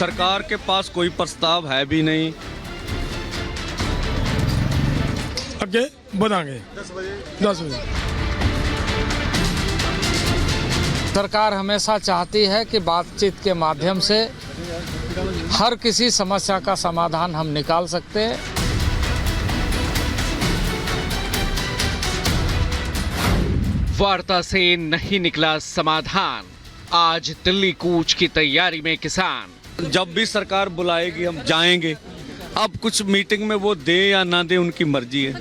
सरकार के पास कोई प्रस्ताव है भी नहीं। आगे बढ़ाएंगे 10 बजे। सरकार हमेशा चाहती है कि बातचीत के माध्यम से हर किसी समस्या का समाधान हम निकाल सकते हैं। वार्ता से नहीं निकला समाधान, आज दिल्ली कूच की तैयारी में किसान। जब भी सरकार बुलाएगी हम जाएंगे। अब कुछ मीटिंग में वो दे या ना दे उनकी मर्जी है।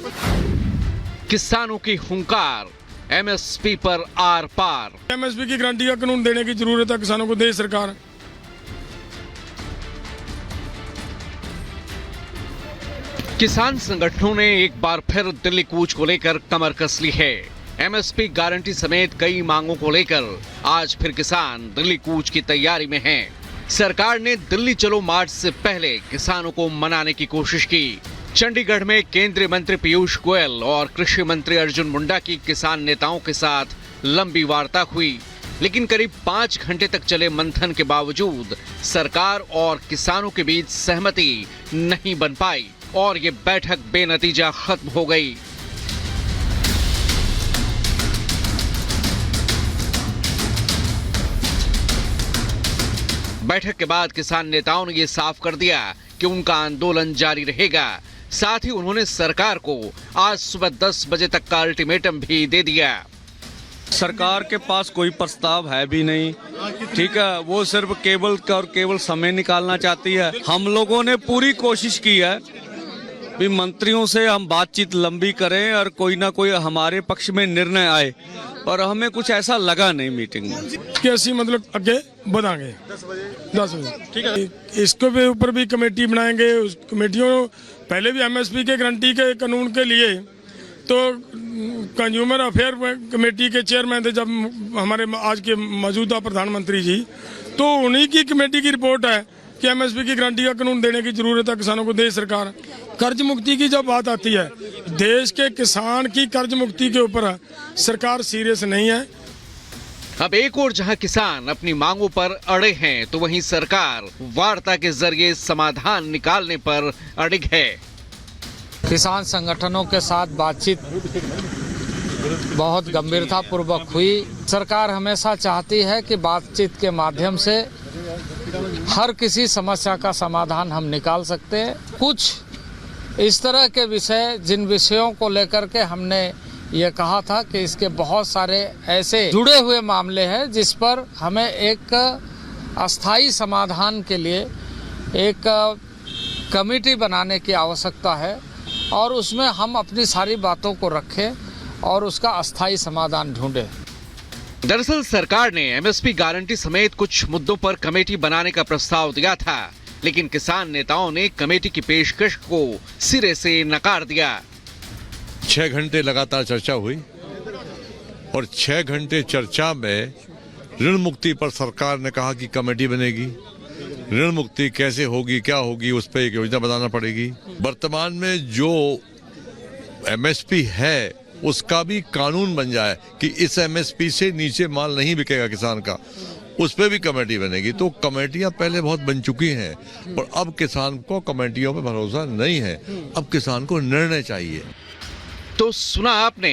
किसानों की हुंकार, एमएसपी पर आर पार। एमएसपी की गारंटी का कानून देने की जरूरत है, किसानों को दे सरकार। किसान संगठनों ने एक बार फिर दिल्ली कूच को लेकर कमर कस ली है। एमएसपी गारंटी समेत कई मांगों को लेकर आज फिर किसान दिल्ली कूच की तैयारी में हैं। सरकार ने दिल्ली चलो मार्च से पहले किसानों को मनाने की कोशिश की। चंडीगढ़ में केंद्रीय मंत्री पीयूष गोयल और कृषि मंत्री अर्जुन मुंडा की किसान नेताओं के साथ लंबी वार्ता हुई, लेकिन करीब 5 घंटे तक चले मंथन के बावजूद सरकार और किसानों के बीच सहमति नहीं बन पाई और ये बैठक बेनतीजा खत्म हो गई। बैठक के बाद किसान नेताओं ने ये साफ कर दिया कि उनका आंदोलन जारी रहेगा। साथ ही उन्होंने सरकार को आज सुबह 10 बजे तक का अल्टीमेटम भी दे दिया। सरकार के पास कोई प्रस्ताव है भी नहीं, ठीक है। वो सिर्फ केवल समय निकालना चाहती है। हम लोगों ने पूरी कोशिश की है भी मंत्रियों से हम बातचीत लंबी करें और कोई ना कोई हमारे पक्ष में निर्णय आए, और हमें कुछ ऐसा लगा नहीं मीटिंग में। कैसी मतलब आगे बढ़ाएंगे 10 बजे, ठीक है। इसके भी ऊपर भी कमेटी बनाएंगे। उस कमेटियों पहले भी एमएसपी के गारंटी के कानून के लिए तो कंज्यूमर अफेयर कमेटी के चेयरमैन थे जब हमारे आज के मौजूदा प्रधानमंत्री जी, तो उन्हीं की कमेटी की रिपोर्ट है कि एमएसपी की गारंटी का कानून देने की जरूरत है, किसानों को दे सरकार। कर्ज मुक्ति की जब बात आती है, देश के किसान की कर्ज मुक्ति के ऊपर सरकार सीरियस नहीं है। अब एक और जहां किसान अपनी मांगों पर अड़े हैं, तो वहीं सरकार वार्ता के जरिए समाधान निकालने पर अड़िग है। किसान संगठनों के साथ बातचीत बहुत गंभीरतापूर्वक हुई। सरकार हमेशा चाहती है कि बातचीत के माध्यम से हर किसी समस्या का समाधान हम निकाल सकते हैं। कुछ इस तरह के विषय, जिन विषयों को लेकर के हमने ये कहा था कि इसके बहुत सारे ऐसे जुड़े हुए मामले हैं जिस पर हमें एक अस्थायी समाधान के लिए एक कमेटी बनाने की आवश्यकता है, और उसमें हम अपनी सारी बातों को रखें और उसका अस्थायी समाधान ढूंढें। दरअसल सरकार ने एमएसपी गारंटी समेत कुछ मुद्दों पर कमेटी बनाने का प्रस्ताव दिया था, लेकिन किसान नेताओं ने कमेटी की पेशकश को सिरे से नकार दिया। 6 घंटे लगातार चर्चा हुई और 6 घंटे चर्चा में ऋण मुक्ति पर सरकार ने कहा कि कमेटी बनेगी। ऋण मुक्ति कैसे होगी, क्या होगी, उस पर एक योजना बनाना पड़ेगी। वर्तमान में जो एमएसपी है उसका भी कानून बन जाए कि इस एमएसपी से नीचे माल नहीं बिकेगा किसान का, उस पर भी कमेटी बनेगी। तो कमेटियां पहले बहुत बन चुकी हैं और अब किसान को कमेटियों पे भरोसा नहीं है। अब किसान को निर्णय चाहिए। तो सुना आपने।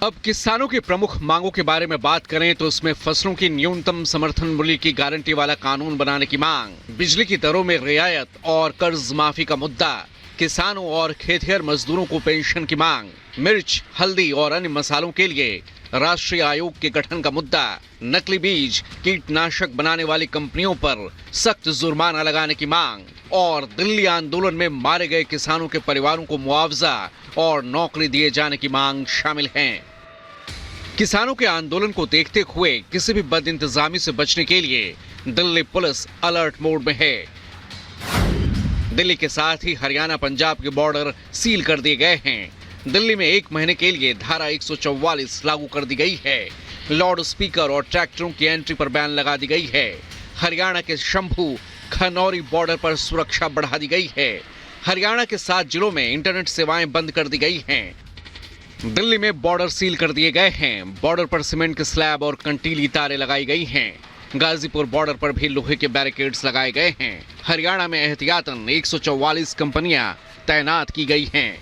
अब किसानों की प्रमुख मांगों के बारे में बात करें तो उसमें फसलों की न्यूनतम समर्थन मूल्य की गारंटी वाला कानून बनाने की मांग, बिजली की दरों में रियायत और कर्ज माफी का मुद्दा, किसानों और खेतिहर मजदूरों को पेंशन की मांग, मिर्च, हल्दी और अन्य मसालों के लिए राष्ट्रीय आयोग के गठन का मुद्दा, नकली बीज, कीटनाशक बनाने वाली कंपनियों पर सख्त जुर्माना लगाने की मांग और दिल्ली आंदोलन में मारे गए किसानों के परिवारों को मुआवजा और नौकरी दिए जाने की मांग शामिल हैं। किसानों के आंदोलन को देखते हुए किसी भी बदइंतजामी से बचने के लिए दिल्ली पुलिस अलर्ट मोड में है। दिल्ली के साथ ही हरियाणा पंजाब के बॉर्डर सील कर दिए गए हैं। दिल्ली में 1 महीने के लिए धारा 144 लागू कर दी गई है। लाउड स्पीकर और ट्रैक्टरों की एंट्री पर बैन लगा दी गई है। हरियाणा के शंभू खनौरी बॉर्डर पर सुरक्षा बढ़ा दी गई है। हरियाणा के 7 जिलों में इंटरनेट सेवाएं बंद कर दी गई हैं। दिल्ली में बॉर्डर सील कर दिए गए हैं। बॉर्डर पर सीमेंट के स्लैब और कंटीली तारें लगाई गई हैं। गाजीपुर बॉर्डर पर भी लोहे के बैरिकेड्स लगाए गए हैं। हरियाणा में एहतियातन 144 कंपनियां तैनात की गई हैं।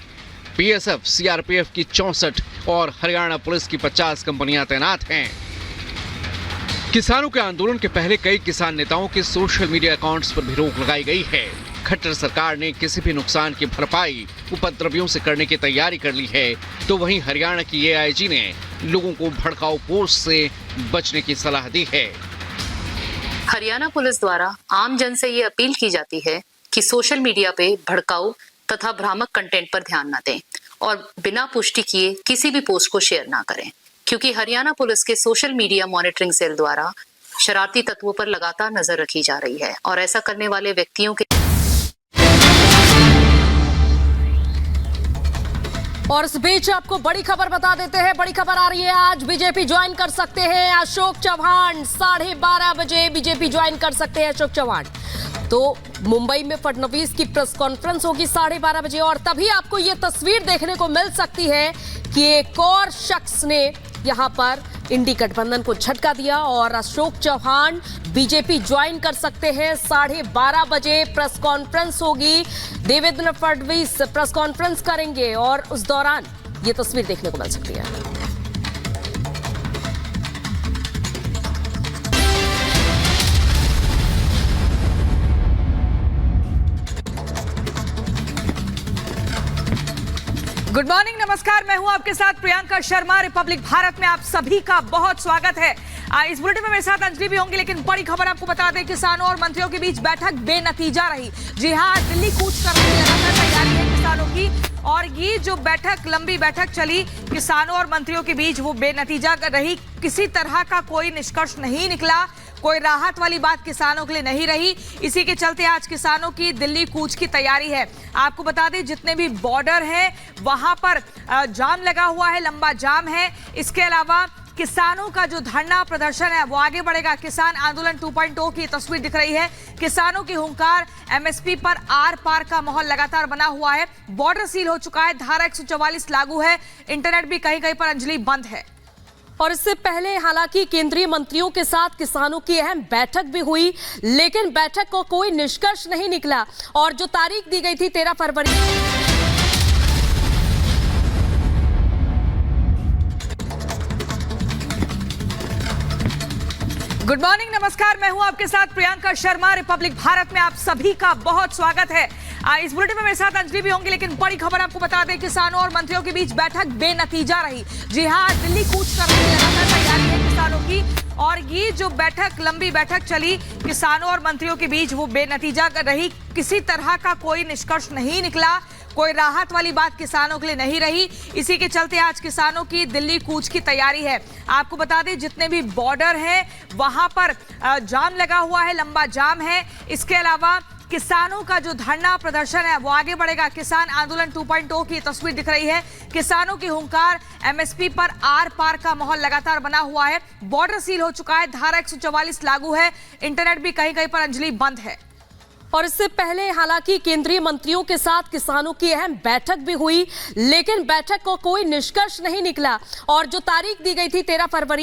बीएसएफ, सीआरपीएफ की 64 और हरियाणा पुलिस की 50 कंपनियां तैनात हैं। किसानों के आंदोलन के पहले कई किसान नेताओं के सोशल मीडिया अकाउंट्स पर भी रोक लगाई गई है। खट्टर सरकार ने किसी भी नुकसान की भरपाई उपद्रवियों से करने की तैयारी कर ली है, तो वहीं हरियाणा की एआईजी ने लोगों को भड़काऊ पोस्ट से बचने की सलाह दी है। हरियाणा पुलिस द्वारा आम जन से ये अपील की जाती है कि सोशल मीडिया पे भड़काऊ तथा भ्रामक कंटेंट पर ध्यान न दें और बिना पुष्टि किए किसी भी पोस्ट को शेयर ना करें, क्योंकि हरियाणा पुलिस के सोशल मीडिया मॉनिटरिंग सेल द्वारा शरारती तत्वों पर लगातार नजर रखी जा रही है और ऐसा करने वाले व्यक्तियों के और इस बीच आपको बड़ी खबर बता देते हैं। बड़ी खबर आ रही है, आज बीजेपी ज्वाइन कर सकते हैं अशोक चौहान। 12:30 बजे बीजेपी ज्वाइन कर सकते हैं अशोक चौहान। तो मुंबई में फडणवीस की प्रेस कॉन्फ्रेंस होगी 12:30 बजे और तभी आपको ये तस्वीर देखने को मिल सकती है कि एक और शख्स ने यहां पर इंडी गठबंधन को झटका दिया और अशोक चौहान बीजेपी ज्वाइन कर सकते हैं। 12:30 बजे प्रेस कॉन्फ्रेंस होगी, देवेंद्र फडणवीस प्रेस कॉन्फ्रेंस करेंगे और उस दौरान ये तस्वीर देखने को मिल सकती है। गुड मॉर्निंग, नमस्कार। मैं हूं आपके साथ प्रियंका शर्मा। रिपब्लिक भारत में आप सभी का बहुत स्वागत है। इस बुलेटिन में मेरे साथ अंजलि भी होंगी, लेकिन बड़ी खबर आपको बता दें, किसानों और मंत्रियों के बीच बैठक बेनतीजा रही। जी हां, दिल्ली कूच करने की लगातार तैयारी है किसानों की और ये जो बैठक, लंबी बैठक चली किसानों और मंत्रियों के बीच, वो बेनतीजा रही। किसी तरह का कोई निष्कर्ष नहीं निकला, कोई राहत वाली बात किसानों के लिए नहीं रही। इसी के चलते आज किसानों की दिल्ली कूच की तैयारी है। आपको बता दें, जितने भी बॉर्डर हैं वहां पर जाम लगा हुआ है, लंबा जाम है। इसके अलावा किसानों का जो धरना प्रदर्शन है वो आगे बढ़ेगा। किसान आंदोलन 2.0 की तस्वीर दिख रही है। किसानों की हुंकार, एमएसपी पर आर पार का माहौल लगातार बना हुआ है। बॉर्डर सील हो चुका है, धारा 144 लागू है, इंटरनेट भी कहीं कहीं पर अंजलि बंद है। और इससे पहले हालांकि केंद्रीय मंत्रियों के साथ किसानों की अहम बैठक भी हुई, लेकिन बैठक को कोई निष्कर्ष नहीं निकला और जो तारीख दी गई थी 13 फरवरी। गुड मॉर्निंग, नमस्कार। मैं हूं आपके साथ प्रियंका शर्मा। रिपब्लिक भारत में आप सभी का बहुत स्वागत है। इस बुलेटिन में मेरे साथ अंजलि भी होंगी, लेकिन बड़ी खबर आपको बता दें, किसानों और मंत्रियों के बीच बैठक बेनतीजा रही। जी हां, दिल्ली कूच करने की लगातार तैयारी है किसानों की और ये जो बैठक, लंबी बैठक चली किसानों और मंत्रियों के बीच, वो बेनतीजा रही। किसी तरह का कोई निष्कर्ष नहीं निकला, कोई राहत वाली बात किसानों के लिए नहीं रही। इसी के चलते आज किसानों की दिल्ली कूच की तैयारी है। आपको बता दें, जितने भी बॉर्डर हैं वहां पर जाम लगा हुआ है, लंबा जाम है। इसके अलावा किसानों का जो धरना प्रदर्शन है वो आगे बढ़ेगा। किसान आंदोलन 2.0 की तस्वीर दिख रही है। किसानों की हुंकार, एमएसपी पर आर पार का माहौल लगातार बना हुआ है। बॉर्डर सील हो चुका है, धारा 144 लागू है, इंटरनेट भी कहीं कहीं पर अंजलि बंद है। और इससे पहले हालांकि केंद्रीय मंत्रियों के साथ किसानों की अहम बैठक भी हुई, लेकिन बैठक को कोई निष्कर्ष नहीं निकला और जो तारीख दी गई थी 13 फरवरी